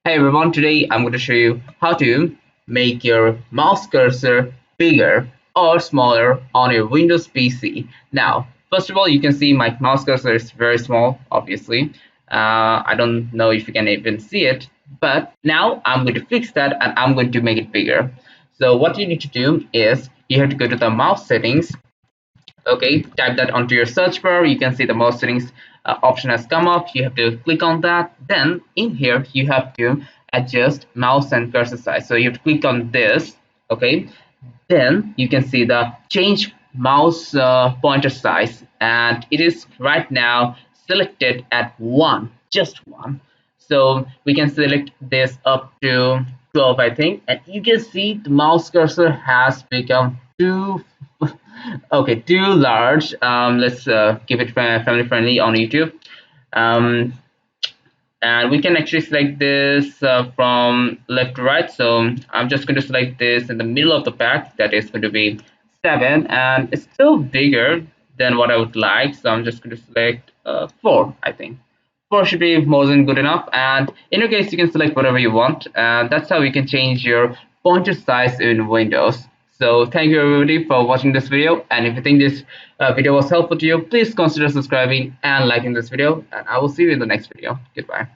Hey everyone, today I'm going to show you how to make your mouse cursor bigger or smaller on your Windows PC. Now, first of all, you can see my mouse cursor is very small, obviously. I don't know if you can even see it, but now I'm going to fix that and I'm going to make it bigger. So what you need to do is you have to go to the mouse settings. Okay, type that onto your search bar. You can see the mouse settings option has come up. You have to click on that. Then in here you have to adjust mouse and cursor size, so you have to click on this. Okay, then you can see the change mouse pointer size, and it is right now selected at 1, just 1. So we can select this up to 12, I think, and you can see the mouse cursor has become too okay, too large. Let's keep it family friendly on YouTube. um, and we can actually select this from left to right. So I'm just going to select this in the middle of the pack, that is going to be 7, and it's still bigger than what I would like, so I'm just going to select 4. I think 4 should be more than good enough, and in your case you can select whatever you want, and that's how you can change your pointer size in Windows. So thank you everybody for watching this video, and if you think this video was helpful to you, please consider subscribing and liking this video, and I will see you in the next video. Goodbye.